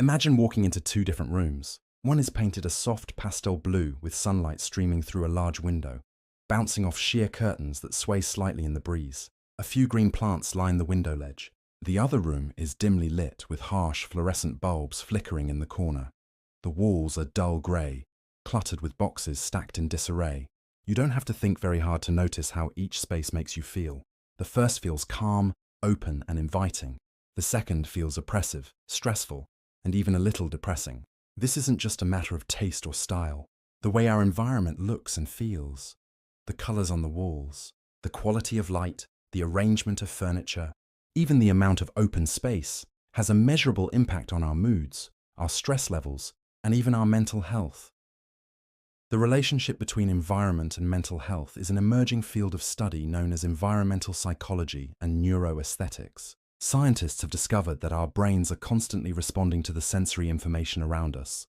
Imagine walking into two different rooms. One is painted a soft pastel blue with sunlight streaming through a large window, bouncing off sheer curtains that sway slightly in the breeze. A few green plants line the window ledge. The other room is dimly lit with harsh fluorescent bulbs flickering in the corner. The walls are dull grey, cluttered with boxes stacked in disarray. You don't have to think very hard to notice how each space makes you feel. The first feels calm, open, and inviting. The second feels oppressive, stressful, and even a little depressing. This isn't just a matter of taste or style. The way our environment looks and feels, the colours on the walls, the quality of light, the arrangement of furniture, even the amount of open space, has a measurable impact on our moods, our stress levels, and even our mental health. The relationship between environment and mental health is an emerging field of study known as environmental psychology and neuroaesthetics. Scientists have discovered that our brains are constantly responding to the sensory information around us,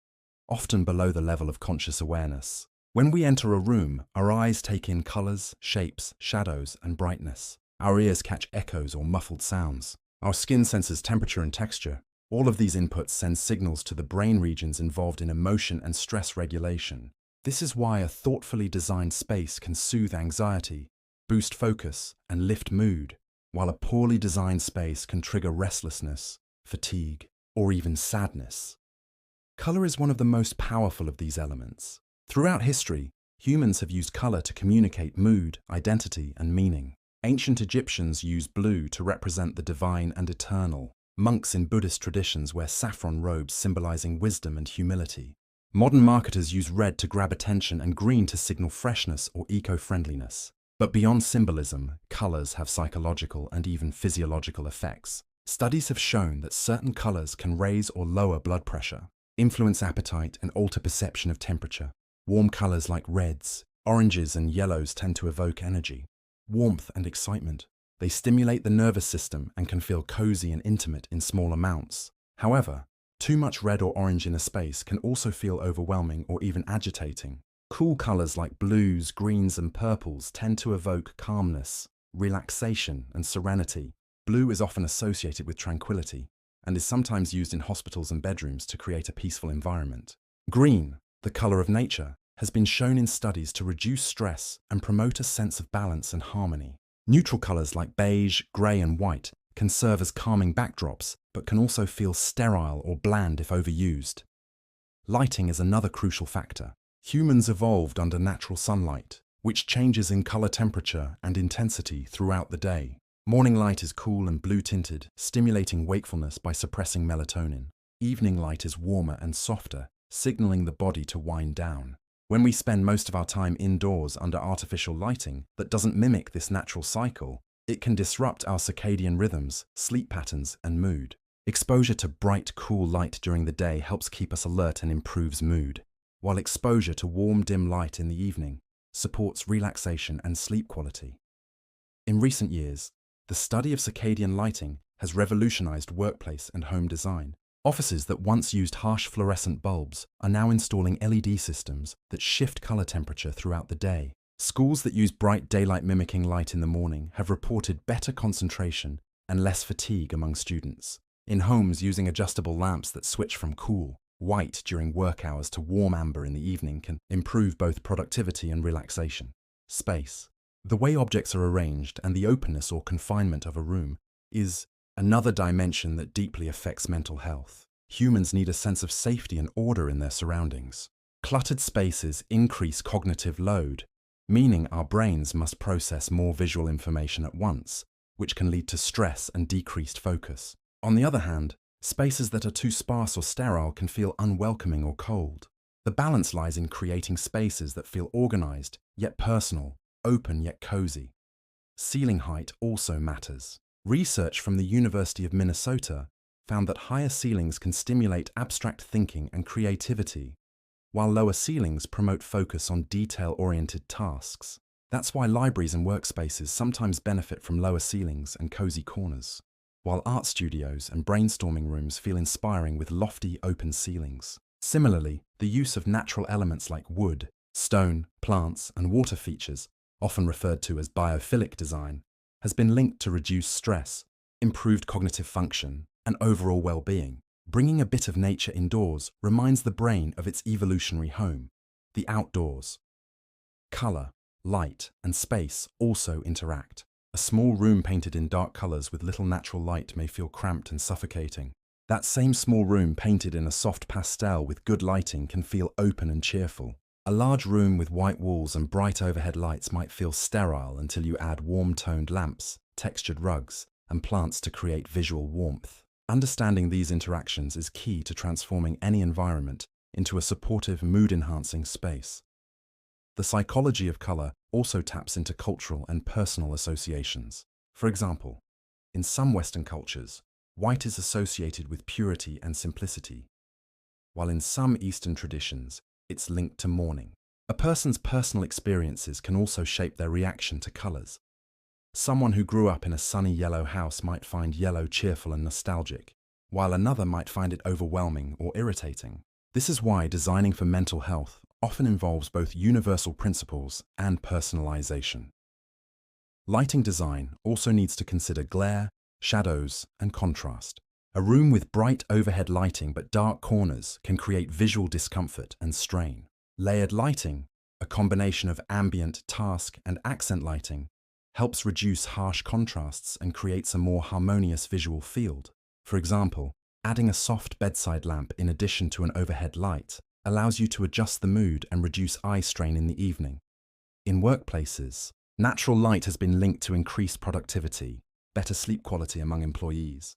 often below the level of conscious awareness. When we enter a room, our eyes take in colours, shapes, shadows, and brightness. Our ears catch echoes or muffled sounds. Our skin senses temperature and texture. All of these inputs send signals to the brain regions involved in emotion and stress regulation. This is why a thoughtfully designed space can soothe anxiety, boost focus, and lift mood, while a poorly designed space can trigger restlessness, fatigue, or even sadness. Colour is one of the most powerful of these elements. Throughout history, humans have used colour to communicate mood, identity, and meaning. Ancient Egyptians used blue to represent the divine and eternal. Monks in Buddhist traditions wear saffron robes symbolizing wisdom and humility. Modern marketers use red to grab attention and green to signal freshness or eco-friendliness. But beyond symbolism, colours have psychological and even physiological effects. Studies have shown that certain colours can raise or lower blood pressure, influence appetite, and alter perception of temperature. Warm colours like reds, oranges, and yellows tend to evoke energy, warmth, and excitement. They stimulate the nervous system and can feel cozy and intimate in small amounts. However, too much red or orange in a space can also feel overwhelming or even agitating. Cool colours like blues, greens, and purples tend to evoke calmness, relaxation, and serenity. Blue is often associated with tranquility and is sometimes used in hospitals and bedrooms to create a peaceful environment. Green, the colour of nature, has been shown in studies to reduce stress and promote a sense of balance and harmony. Neutral colours like beige, grey, and white can serve as calming backdrops, but can also feel sterile or bland if overused. Lighting is another crucial factor. Humans evolved under natural sunlight, which changes in colour temperature and intensity throughout the day. Morning light is cool and blue-tinted, stimulating wakefulness by suppressing melatonin. Evening light is warmer and softer, signalling the body to wind down. When we spend most of our time indoors under artificial lighting that doesn't mimic this natural cycle, it can disrupt our circadian rhythms, sleep patterns, and mood. Exposure to bright, cool light during the day helps keep us alert and improves mood, while exposure to warm, dim light in the evening supports relaxation and sleep quality. In recent years, the study of circadian lighting has revolutionized workplace and home design. Offices that once used harsh fluorescent bulbs are now installing LED systems that shift color temperature throughout the day. Schools that use bright daylight mimicking light in the morning have reported better concentration and less fatigue among students. In homes, using adjustable lamps that switch from cool, white during work hours to warm amber in the evening can improve both productivity and relaxation. Space. The way objects are arranged and the openness or confinement of a room is another dimension that deeply affects mental health. Humans need a sense of safety and order in their surroundings. Cluttered spaces increase cognitive load, meaning our brains must process more visual information at once, which can lead to stress and decreased focus. On the other hand, spaces that are too sparse or sterile can feel unwelcoming or cold. The balance lies in creating spaces that feel organized, yet personal, open yet cozy. Ceiling height also matters. Research from the University of Minnesota found that higher ceilings can stimulate abstract thinking and creativity, while lower ceilings promote focus on detail-oriented tasks. That's why libraries and workspaces sometimes benefit from lower ceilings and cozy corners, while art studios and brainstorming rooms feel inspiring with lofty, open ceilings. Similarly, the use of natural elements like wood, stone, plants, and water features, often referred to as biophilic design, has been linked to reduced stress, improved cognitive function, and overall well-being. Bringing a bit of nature indoors reminds the brain of its evolutionary home, the outdoors. Color, light, and space also interact. A small room painted in dark colors with little natural light may feel cramped and suffocating. That same small room painted in a soft pastel with good lighting can feel open and cheerful. A large room with white walls and bright overhead lights might feel sterile until you add warm-toned lamps, textured rugs, and plants to create visual warmth. Understanding these interactions is key to transforming any environment into a supportive, mood-enhancing space. The psychology of color also taps into cultural and personal associations. For example, in some Western cultures, white is associated with purity and simplicity, while in some Eastern traditions, it's linked to mourning. A person's personal experiences can also shape their reaction to colors. Someone who grew up in a sunny yellow house might find yellow cheerful and nostalgic, while another might find it overwhelming or irritating. This is why designing for mental health often involves both universal principles and personalization. Lighting design also needs to consider glare, shadows, and contrast. A room with bright overhead lighting but dark corners can create visual discomfort and strain. Layered lighting, a combination of ambient, task, and accent lighting, helps reduce harsh contrasts and creates a more harmonious visual field. For example, adding a soft bedside lamp in addition to an overhead light allows you to adjust the mood and reduce eye strain in the evening. In workplaces, natural light has been linked to increased productivity, better sleep quality among employees,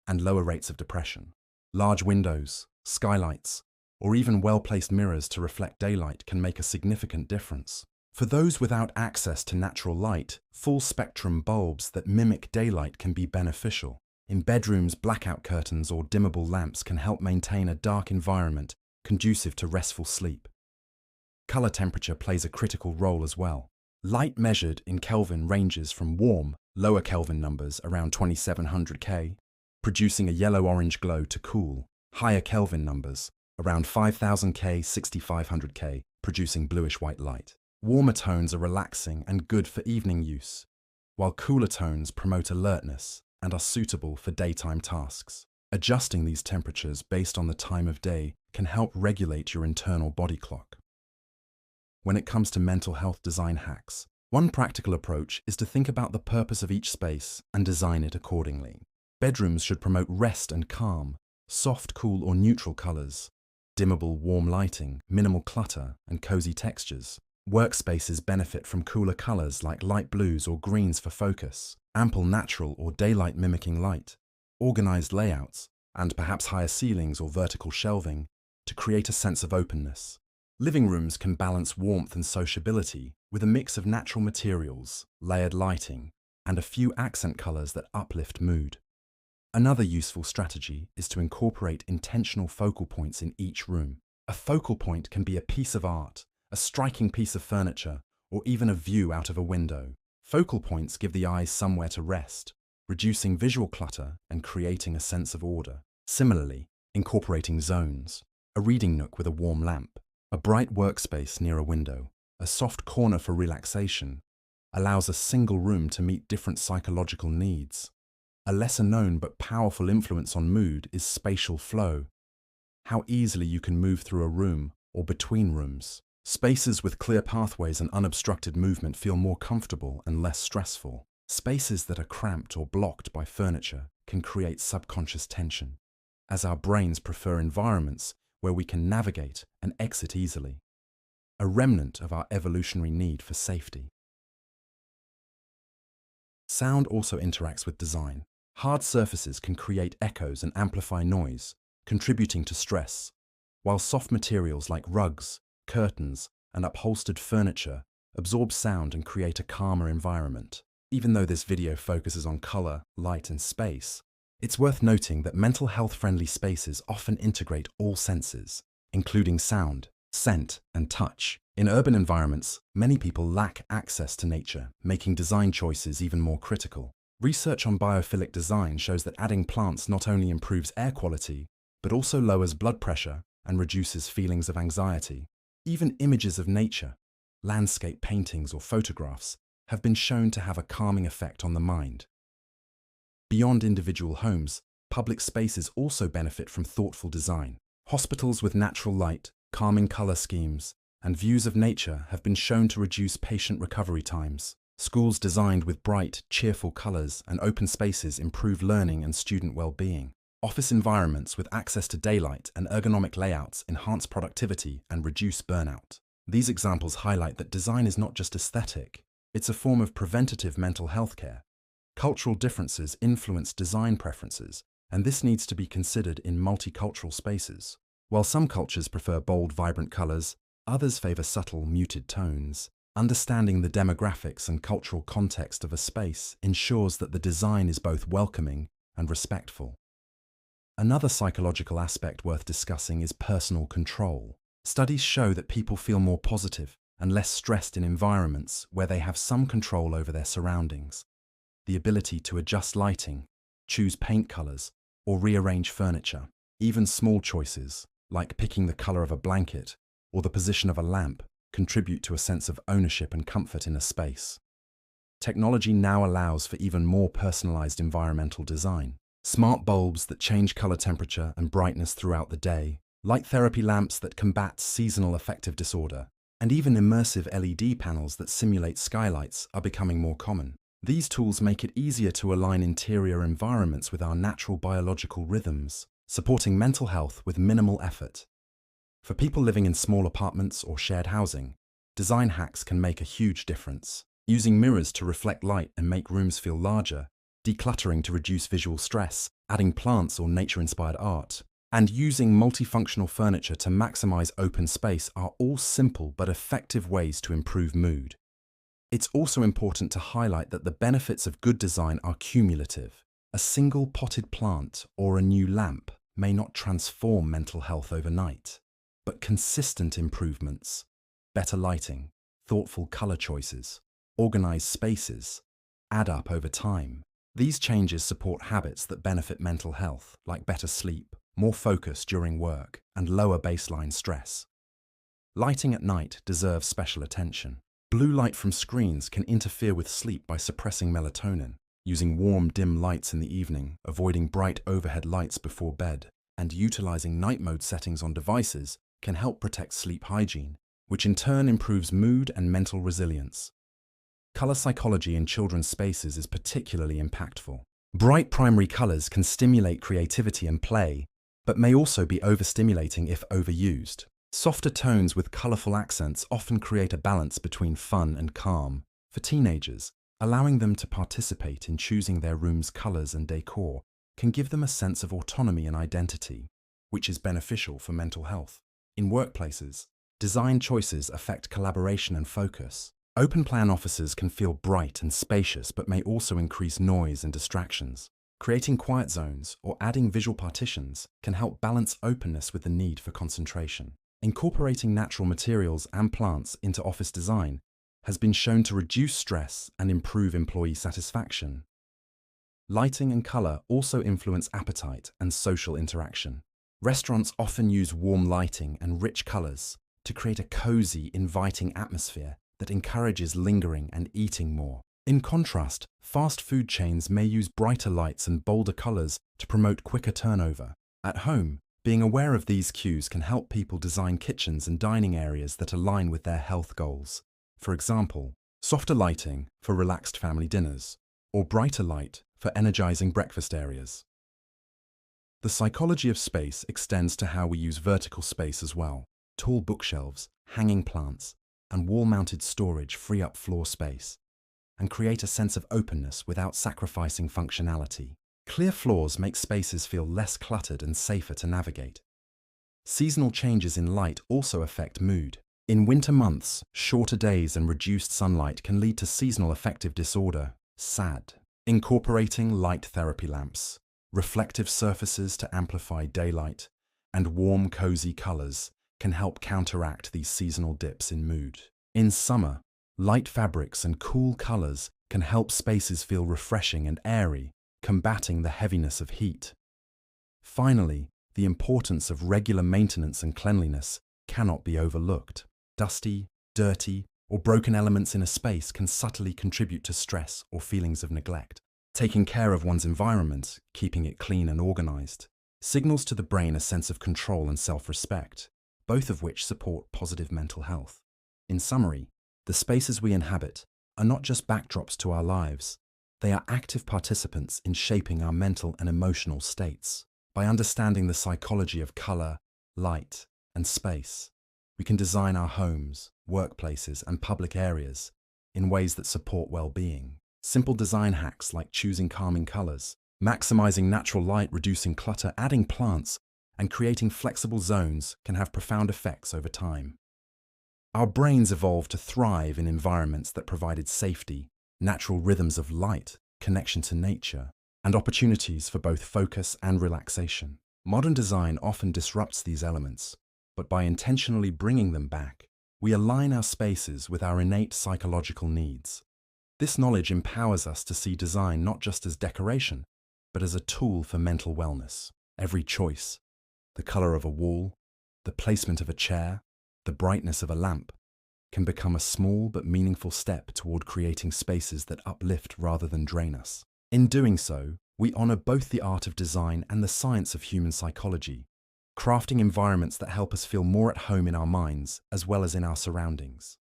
and lower rates of depression. Large windows, skylights, or even well-placed mirrors to reflect daylight can make a significant difference. For those without access to natural light, full-spectrum bulbs that mimic daylight can be beneficial. In bedrooms, blackout curtains or dimmable lamps can help maintain a dark environment conducive to restful sleep. Color temperature plays a critical role as well. Light measured in Kelvin ranges from warm, lower Kelvin numbers around 2700 K, producing a yellow-orange glow, to cool, higher Kelvin numbers around 5000 K, 6500 K, producing bluish-white light. Warmer tones are relaxing and good for evening use, while cooler tones promote alertness and are suitable for daytime tasks. Adjusting these temperatures based on the time of day can help regulate your internal body clock. When it comes to mental health design hacks, one practical approach is to think about the purpose of each space and design it accordingly. Bedrooms should promote rest and calm, soft, cool, or neutral colors, dimmable, warm lighting, minimal clutter, and cozy textures. Workspaces benefit from cooler colors like light blues or greens for focus, ample natural or daylight mimicking light, organized layouts, and perhaps higher ceilings or vertical shelving to create a sense of openness. Living rooms can balance warmth and sociability with a mix of natural materials, layered lighting, and a few accent colors that uplift mood. Another useful strategy is to incorporate intentional focal points in each room. A focal point can be a piece of art, a striking piece of furniture, or even a view out of a window. Focal points give the eyes somewhere to rest, reducing visual clutter and creating a sense of order. Similarly, incorporating zones, a reading nook with a warm lamp, a bright workspace near a window, a soft corner for relaxation, allows a single room to meet different psychological needs. A lesser-known but powerful influence on mood is spatial flow, how easily you can move through a room or between rooms. Spaces with clear pathways and unobstructed movement feel more comfortable and less stressful. Spaces that are cramped or blocked by furniture can create subconscious tension, as our brains prefer environments where we can navigate and exit easily, a remnant of our evolutionary need for safety. Sound also interacts with design. Hard surfaces can create echoes and amplify noise, contributing to stress, while soft materials like rugs, curtains, and upholstered furniture absorb sound and create a calmer environment. Even though this video focuses on color, light, and space, it's worth noting that mental health-friendly spaces often integrate all senses, including sound, scent, and touch. In urban environments, many people lack access to nature, making design choices even more critical. Research on biophilic design shows that adding plants not only improves air quality, but also lowers blood pressure and reduces feelings of anxiety. Even images of nature, landscape paintings or photographs, have been shown to have a calming effect on the mind. Beyond individual homes, public spaces also benefit from thoughtful design. Hospitals with natural light, calming color schemes, and views of nature have been shown to reduce patient recovery times. Schools designed with bright, cheerful colors and open spaces improve learning and student well-being. Office environments with access to daylight and ergonomic layouts enhance productivity and reduce burnout. These examples highlight that design is not just aesthetic, it's a form of preventative mental health care. Cultural differences influence design preferences, and this needs to be considered in multicultural spaces. While some cultures prefer bold, vibrant colors, others favor subtle, muted tones. Understanding the demographics and cultural context of a space ensures that the design is both welcoming and respectful. Another psychological aspect worth discussing is personal control. Studies show that people feel more positive and less stressed in environments where they have some control over their surroundings. The ability to adjust lighting, choose paint colors, or rearrange furniture. Even small choices, like picking the color of a blanket or the position of a lamp, contribute to a sense of ownership and comfort in a space. Technology now allows for even more personalized environmental design. Smart bulbs that change color temperature and brightness throughout the day, light therapy lamps that combat seasonal affective disorder, and even immersive LED panels that simulate skylights are becoming more common. These tools make it easier to align interior environments with our natural biological rhythms, supporting mental health with minimal effort. For people living in small apartments or shared housing, design hacks can make a huge difference. Using mirrors to reflect light and make rooms feel larger, decluttering to reduce visual stress, adding plants or nature-inspired art, and using multifunctional furniture to maximize open space are all simple but effective ways to improve mood. It's also important to highlight that the benefits of good design are cumulative. A single potted plant or a new lamp may not transform mental health overnight, but consistent improvements, better lighting, thoughtful color choices, organized spaces, add up over time. These changes support habits that benefit mental health, like better sleep, more focus during work, and lower baseline stress. Lighting at night deserves special attention. Blue light from screens can interfere with sleep by suppressing melatonin. Using warm, dim lights in the evening, avoiding bright overhead lights before bed, and utilizing night mode settings on devices can help protect sleep hygiene, which in turn improves mood and mental resilience. Color psychology in children's spaces is particularly impactful. Bright primary colors can stimulate creativity and play, but may also be overstimulating if overused. Softer tones with colorful accents often create a balance between fun and calm. For teenagers, allowing them to participate in choosing their room's colors and decor can give them a sense of autonomy and identity, which is beneficial for mental health. In workplaces, design choices affect collaboration and focus. Open-plan offices can feel bright and spacious but may also increase noise and distractions. Creating quiet zones or adding visual partitions can help balance openness with the need for concentration. Incorporating natural materials and plants into office design has been shown to reduce stress and improve employee satisfaction. Lighting and color also influence appetite and social interaction. Restaurants often use warm lighting and rich colors to create a cozy, inviting atmosphere that encourages lingering and eating more. In contrast, fast food chains may use brighter lights and bolder colors to promote quicker turnover. At home, being aware of these cues can help people design kitchens and dining areas that align with their health goals. For example, softer lighting for relaxed family dinners, or brighter light for energizing breakfast areas. The psychology of space extends to how we use vertical space as well. Tall bookshelves, hanging plants, and wall-mounted storage free up floor space and create a sense of openness without sacrificing functionality. Clear floors make spaces feel less cluttered and safer to navigate. Seasonal changes in light also affect mood. In winter months, shorter days and reduced sunlight can lead to seasonal affective disorder, SAD. Incorporating light therapy lamps, reflective surfaces to amplify daylight, and warm, cozy colors can help counteract these seasonal dips in mood. In summer, light fabrics and cool colors can help spaces feel refreshing and airy, combating the heaviness of heat. Finally, the importance of regular maintenance and cleanliness cannot be overlooked. Dusty, dirty, or broken elements in a space can subtly contribute to stress or feelings of neglect. Taking care of one's environment, keeping it clean and organized, signals to the brain a sense of control and self-respect, both of which support positive mental health. In summary, the spaces we inhabit are not just backdrops to our lives, they are active participants in shaping our mental and emotional states. By understanding the psychology of color, light, and space, we can design our homes, workplaces, and public areas in ways that support well-being. Simple design hacks like choosing calming colors, maximizing natural light, reducing clutter, adding plants, and creating flexible zones can have profound effects over time. Our brains evolved to thrive in environments that provided safety, natural rhythms of light, connection to nature, and opportunities for both focus and relaxation. Modern design often disrupts these elements, but by intentionally bringing them back, we align our spaces with our innate psychological needs. This knowledge empowers us to see design not just as decoration, but as a tool for mental wellness. Every choice, the color of a wall, the placement of a chair, the brightness of a lamp, can become a small but meaningful step toward creating spaces that uplift rather than drain us. In doing so, we honor both the art of design and the science of human psychology, crafting environments that help us feel more at home in our minds as well as in our surroundings.